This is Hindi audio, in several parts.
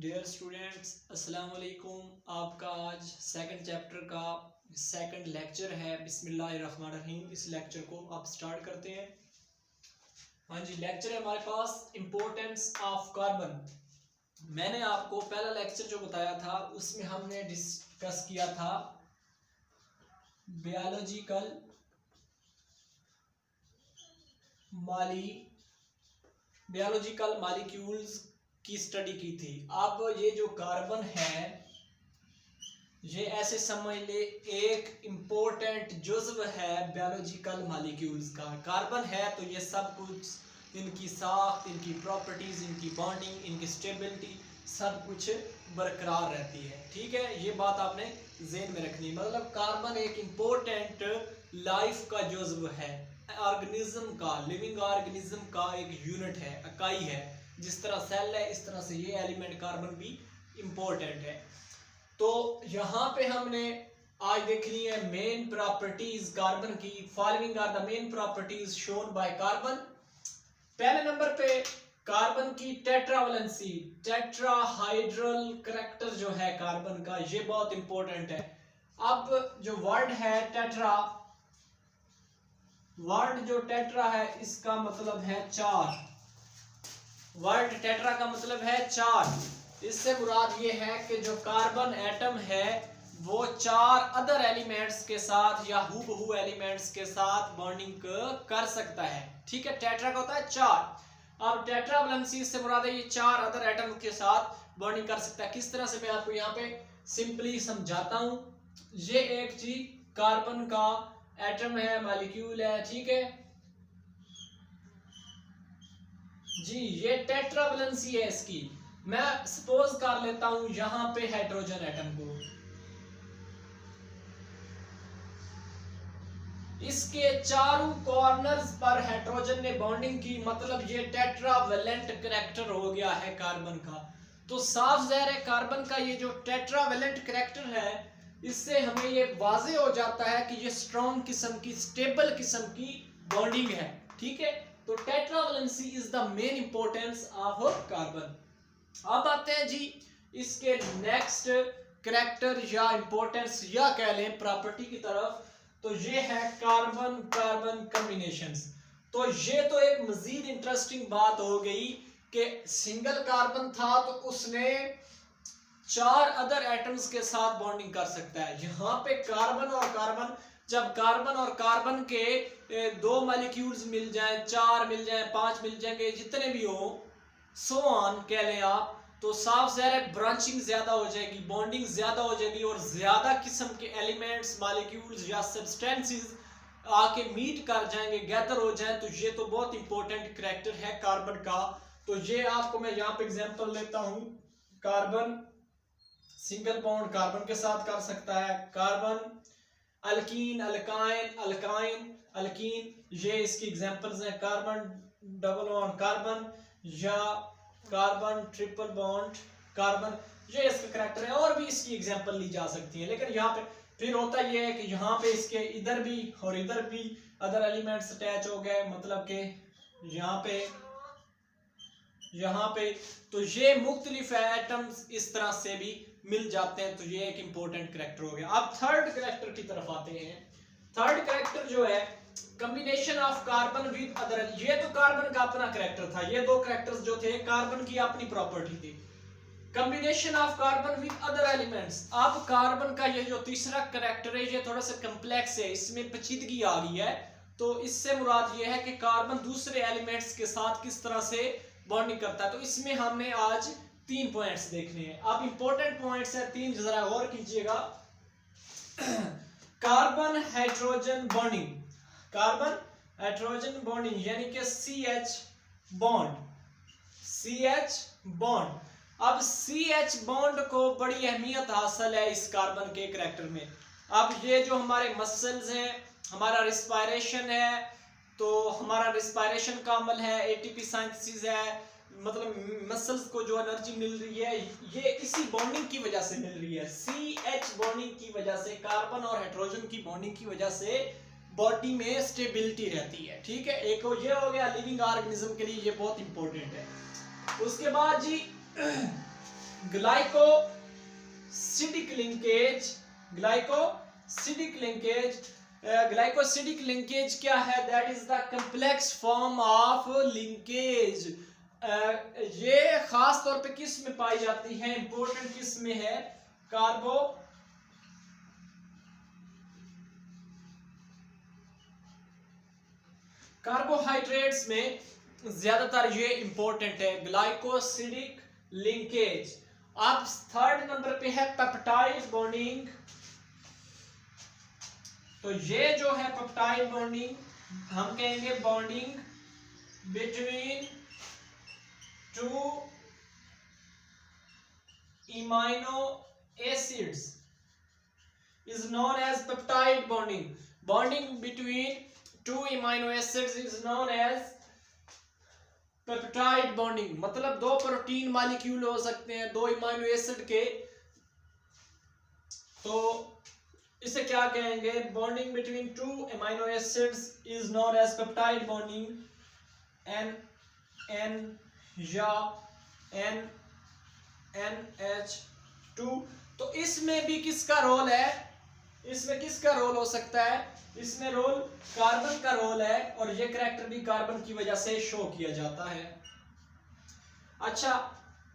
डियर स्टूडेंट्स, अस्सलाम वालेकुम। आपका आज सेकंड चैप्टर का सेकंड लेक्चर है। बिस्मिल्लाहिर्रहमानिर्रहीम। इस लेक्चर को आप स्टार्ट करते हैं। हाँ जी, लेक्चर है हमारे पास इम्पोर्टेंस ऑफ कार्बन। मैंने आपको पहला लेक्चर जो बताया था उसमें हमने डिस्कस किया था बायोलॉजिकल मॉलिक्यूल्स की स्टडी की थी। अब ये जो कार्बन है ये ऐसे समझ ले एक इम्पोर्टेंट जुज्व है बायोलॉजिकल मॉलिक्यूल्स का। कार्बन है तो ये सब कुछ, इनकी साख्त, इनकी प्रॉपर्टीज, इनकी बॉन्डिंग, इनकी स्टेबिलिटी सब कुछ बरकरार रहती है। ठीक है, ये बात आपने ज़हन में रखनी है। मतलब कार्बन एक इम्पोर्टेंट लाइफ का जुज्व है, ऑर्गेनिज्म का, लिविंग ऑर्गेनिज्म का एक यूनिट है, इकाई है। जिस तरह सेल है इस तरह से ये एलिमेंट कार्बन भी इम्पोर्टेंट है। तो यहाँ पे हमने आज देखनी है मेन प्रॉपर्टीज कार्बन की। Following are the main properties shown by carbon. पहले नंबर पे कार्बन की टेट्रावैलेंसी, टेट्राहाइड्रल करैक्टर जो है कार्बन का, ये बहुत इंपॉर्टेंट है। अब जो वर्ड है टेट्रा, वर्ड जो टेट्रा है इसका मतलब है चार। वर्ड टेट्रा का मतलब है चार। इससे मुराद ये है कि जो कार्बन एटम है वो चार अदर एलिमेंट्स के साथ या हूबहू एलिमेंट्स के साथ बॉन्डिंग कर सकता है। ठीक है, टेट्रा का होता है चार। अब टेट्रावैलेंसी से मुराद है ये चार अदर एटम के साथ बॉन्डिंग कर सकता है। किस तरह से मैं आपको यहाँ पे सिंपली समझाता हूँ। ये एक जी कार्बन का एटम है, मॉलिक्यूल है। ठीक है जी, ये टेट्रावैलेंसी है इसकी। मैं सपोज कर लेता हूं यहां पे हाइड्रोजन एटम को, इसके चारों कॉर्नर्स पर हाइड्रोजन ने बॉन्डिंग की, मतलब ये टेट्रावैलेंट करैक्टर हो गया है कार्बन का। तो साफ ज़ाहिर है कार्बन का ये जो टेट्रावैलेंट करैक्टर है इससे हमें ये वाज़ेह हो जाता है कि ये स्ट्रॉन्ग किस्म की, स्टेबल किस्म की बॉन्डिंग है। ठीक है, तो tetravalency is the main importance of carbon. अब आते हैं जी इसके नेक्स्ट करैक्टर या इंपॉर्टेंस या कह लें प्रॉपर्टी की तरफ। तो ये है कार्बन कार्बन कॉम्बिनेशंस। तो ये तो एक मजीद इंटरेस्टिंग बात हो गई कि सिंगल कार्बन था तो उसने चार अदर एटम्स के साथ बॉन्डिंग कर सकता है। यहाँ पे कार्बन और कार्बन, जब कार्बन और कार्बन के दो मॉलिक्यूल्स मिल जाएं, चार मिल जाएं, पांच मिल जाएंगे, जितने भी हो, सो ऑन कह लें आप, तो साफ ज़ाहिर है ब्रांचिंग ज्यादा हो जाएगी, बॉन्डिंग ज्यादा हो जाएगी और ज्यादा किस्म के एलिमेंट्स, मॉलिक्यूल्स या सब्सटेंसेस आके मीट कर जाएंगे, गैदर हो जाएं। तो ये तो बहुत इंपॉर्टेंट करैक्टर है कार्बन का। तो ये आपको मैं यहाँ पे एग्जांपल लेता हूँ। कार्बन सिंगल बॉन्ड कार्बन के साथ कर सकता है, carbon alkyne, alkyne, alkyne, alkyne, ये इसकी एग्जांपल्स हैं। कार्बन डबल बॉन्ड कार्बन या कार्बन ट्रिपल बॉन्ड कार्बन, ये इसका करैक्टर है। और भी इसकी एग्जांपल ली जा सकती है, लेकिन यहाँ पे फिर होता ये है कि यहाँ पे इसके इधर भी और इधर भी अदर एलिमेंट्स अटैच हो गए, मतलब कि यहाँ पे तो ये मुख्तलिफ एटम्स इस तरह से भी मिल जाते हैं। तो ये एक इंपॉर्टेंट करैक्टर हो गया। अब थर्ड करैक्टर की तरफ आते हैं। थर्ड करैक्टर जो है combination of carbon with other. ये तो कार्बन का अपना करैक्टर था, ये दो करैक्टर्स जो थे कार्बन की अपनी प्रॉपर्टी थी। Combination of carbon with other elements. अब कार्बन का ये जो तीसरा करैक्टर है ये थोड़ा सा कम्प्लेक्स है, इसमें पेचीदगी आ गई है। तो इससे मुराद ये है कि कार्बन दूसरे एलिमेंट्स के साथ किस तरह से बॉन्डिंग करता है। तो इसमें हमने आज 3 पॉइंट्स देखने हैं। अब इंपॉर्टेंट पॉइंट्स है 3, जरा गौर कीजिएगा। Carbon hydrogen bonding, carbon hydrogen bonding यानी कि CH बॉन्ड, CH बॉन्ड। अब CH बॉन्ड को बड़ी अहमियत हासिल है इस कार्बन के करैक्टर में। अब ये जो हमारे मसल्स हैं, हमारा रिस्पायरेशन है, तो हमारा रिस्पायरेशन का अमल है, ATP सिंथेसिस है, मतलब मसल्स को जो एनर्जी मिल रही है ये इसी बॉन्डिंग की वजह से मिल रही है। CH बॉन्डिंग की वजह से, कार्बन और हाइड्रोजन की बॉन्डिंग की वजह से बॉडी में स्टेबिलिटी रहती है। ठीक है, एक ये हो गया लिविंग ऑर्गेनिज्म के लिए, ये बहुत इंपॉर्टेंट है। उसके बाद जी ग्लाइकोसिडिक लिंकेज, ग्लाइकोसिडिक लिंकेज क्या है? That is the complex form of linkage. ये खास तौर पे किस में पाई जाती है? इंपॉर्टेंट किस में है? कार्बोहाइड्रेट्स में ज्यादातर ये इंपॉर्टेंट है, ग्लाइकोसिडिक लिंकेज। अब थर्ड नंबर पे है पेप्टाइड बॉन्डिंग। तो ये जो है पेप्टाइड बॉन्डिंग, हम कहेंगे bonding between two amino acids is known as peptide bonding. Bonding between two amino acids is known as peptide bonding. मतलब दो प्रोटीन मॉलिक्यूल हो सकते हैं, दो इमाइनो एसिड के, तो इसे क्या कहेंगे? Bonding between two amino acids is known as peptide bonding. NN या NH2। तो इसमें भी किसका रोल है? इसमें किसका रोल हो सकता है? इसमें रोल कार्बन का रोल है, और ये करैक्टर भी कार्बन की वजह से शो किया जाता है। अच्छा,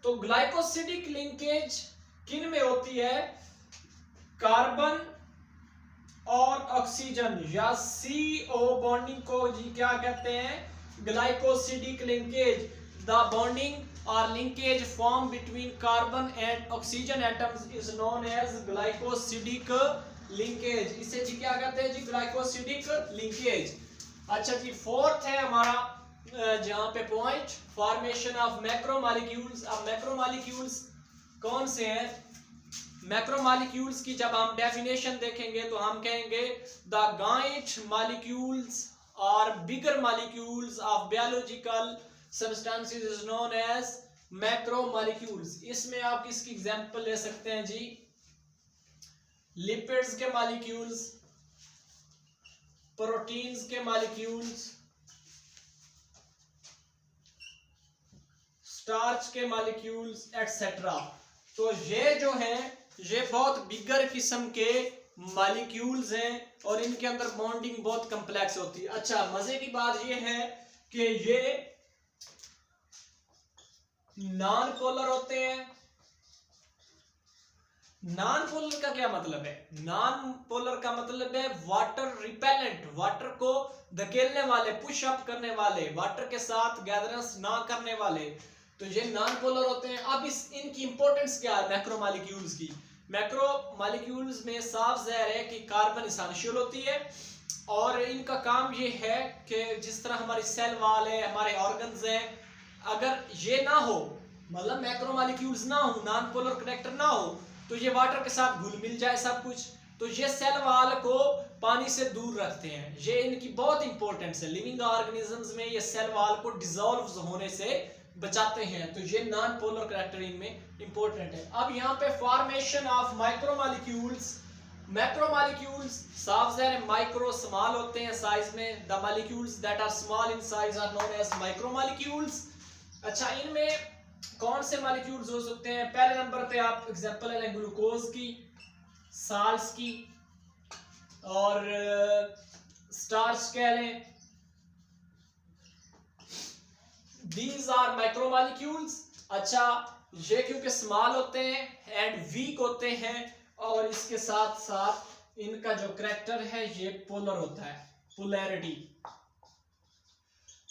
तो ग्लाइकोसिडिक लिंकेज किन में होती है? कार्बन और ऑक्सीजन या CO बॉन्डिंग को जी क्या कहते हैं? Glycosidic linkage. The bonding or linkage formed between carbon and oxygen atoms is known as glycosidic linkage। इसे जी क्या कहते हैं? जी ग्लाइकोसिडिक लिंकेज। अच्छा जी, फोर्थ है हमारा जहां पे पॉइंट, फॉर्मेशन ऑफ मैक्रोमॉलिक्यूल्स। अब मैक्रोमॉलिक्यूल्स कौन से हैं? मैक्रोमॉलिक्यूल्स की जब हम डेफिनेशन देखेंगे तो हम कहेंगे द गाइट मॉलिक्यूल्स और bigger molecules of biological substances is known as macromolecules। इसमें आप किसकी एग्जांपल ले सकते हैं जी? लिपिड्स के मॉलिक्यूल्स, प्रोटीन्स के मॉलिक्यूल्स, स्टार्च के मॉलिक्यूल्स एटसेट्रा। तो ये जो है ये बहुत बिगर किस्म के मॉलिक्यूल्स हैं और इनके अंदर बॉन्डिंग बहुत कम्प्लेक्स होती है। अच्छा, मजे की बात ये है कि ये नॉन पोलर होते हैं। नॉन पोलर का क्या मतलब है? नॉन पोलर का मतलब है वाटर रिपेलेंट, वाटर को धकेलने वाले, पुश अप करने वाले, वाटर के साथ गैदरेंस ना करने वाले, तो ये नॉन पोलर होते हैं। अब इनकी इंपॉर्टेंस क्या है मैक्रोमॉलिक्यूल्स की? मैक्रोमॉलिक्यूल्स में साफ ज़ाहिर है कि कार्बन एसेंशियल होती है, और इनका काम ये है कि जिस तरह हमारी सेल वाल है, हमारे ऑर्गन्स हैं, अगर ये ना हो, मतलब मैक्रोमॉलिक्यूल्स ना हो, नॉन पोलर करैक्टर ना हो, तो ये वाटर के साथ घुल मिल जाए सब कुछ, तो ये सेल वाल को पानी से दूर रखते हैं। ये इनकी बहुत इंपॉर्टेंस है। लिविंग ऑर्गेनिजम्स में ये सेल वाल को डिसॉल्व होने से बचाते हैं, तो ये नॉन पोलर करैक्टर इनमें इंपॉर्टेंट है। अब यहाँ पे फॉर्मेशन ऑफ माइक्रोमॉलिक्यूल्स। मैक्रोमॉलिक्यूल्स साफ ज़ाहिर माइक्रो स्मॉल होते हैं साइज में। The molecules that are small in size are known as micromolecules. अच्छा, इनमें कौन से मॉलिक्यूल्स हो सकते हैं? पहले नंबर पे आप एग्जांपल ले लें ग्लूकोज की, साल्ट्स की, और स्टार्च कह लें। These are micromolecules. अच्छा, ये क्योंकि स्मॉल होते हैं एंड वीक होते हैं, और इसके साथ साथ इनका जो करैक्टर है ये पोलर होता है, पोलैरिटी।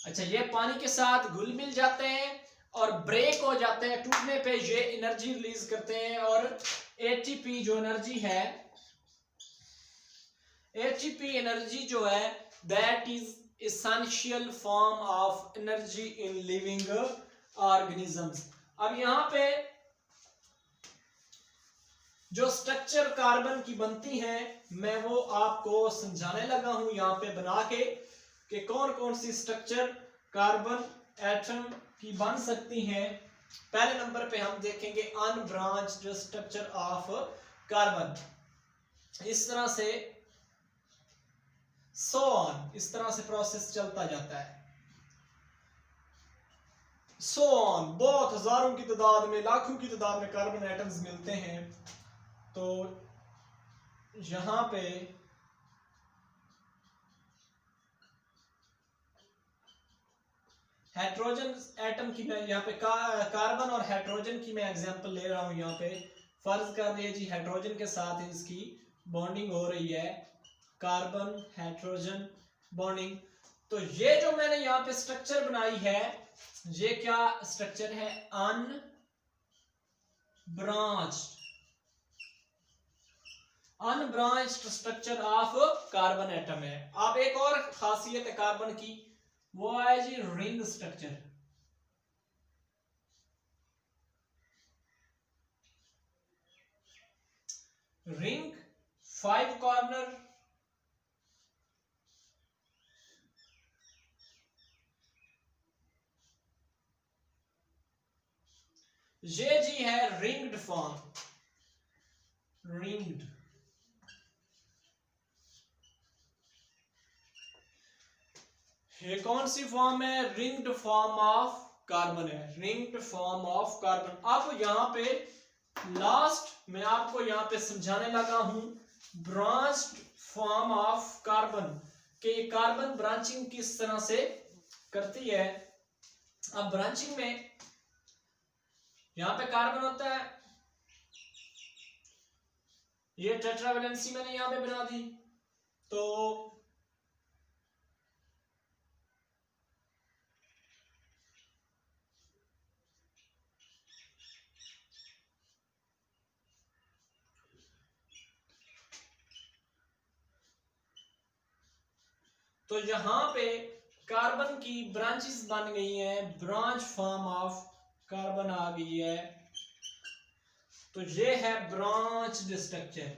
अच्छा, ये पानी के साथ घुल मिल जाते हैं और ब्रेक हो जाते हैं, टूटने पे ये एनर्जी रिलीज करते हैं, और एटीपी जो एनर्जी है, एटीपी एनर्जी जो है that is essential form of energy in living organisms. अब यहाँ पे जो स्ट्रक्चर कार्बन की बनती है मैं वो आपको समझाने लगा हूं यहाँ पे बना के कि कौन कौन सी स्ट्रक्चर कार्बन एटम की बन सकती हैं। पहले नंबर पे हम देखेंगे अनब्रांच्ड स्ट्रक्चर ऑफ कार्बन। इस तरह से सो ऑन, इस तरह से प्रोसेस चलता जाता है। सो ऑन, बहुत हजारों की तादाद में, लाखों की तादाद में कार्बन एटम्स मिलते हैं। तो यहाँ पे हाइड्रोजन एटम की मैं यहाँ पे कार्बन और हाइड्रोजन की मैं एग्जांपल ले रहा हूँ। यहाँ पे फर्ज कर दिए जी हाइड्रोजन के साथ इसकी बॉन्डिंग हो रही है, कार्बन हाइड्रोजन बॉन्डिंग। तो ये जो मैंने यहाँ पे स्ट्रक्चर बनाई है, ये क्या स्ट्रक्चर है, unbranched structure of carbon atom है। अब एक और खासियत है कार्बन की, वो है जी रिंग स्ट्रक्चर। रिंग 5 कॉर्नर, ये जी है रिंग्ड फॉर्म, रिंग्ड। ये कौन सी फॉर्म है, रिंग्ड फॉर्म ऑफ कार्बन है, रिंग्ड फॉर्म ऑफ कार्बन। अब यहाँ पे लास्ट मैं आपको यहाँ पे समझाने लगा हूं ब्रांच्ड फॉर्म ऑफ कार्बन, कि कार्बन ब्रांचिंग किस तरह से करती है। अब ब्रांचिंग में यहाँ पे कार्बन होता है, ये टेट्रावैलेंसी मैंने यहाँ पे बना दी। तो यहाँ पे कार्बन की ब्रांचेस बन गई हैं, ब्रांच फॉर्म ऑफ कार्बन आ गई है। तो ये है ब्रांच्ड स्ट्रक्चर।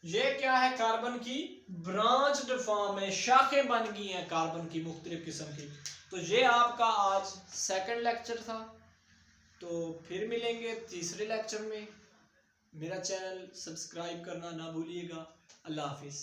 ये क्या है, कार्बन की ब्रांच्ड फॉर्म है, शाखें बन गई हैं कार्बन की मुख्तलिफ किस्म की। तो ये आपका आज सेकंड लेक्चर था। तो फिर मिलेंगे तीसरे लेक्चर में। मेरा चैनल सब्सक्राइब करना ना भूलिएगा। अल्लाह हाफिज।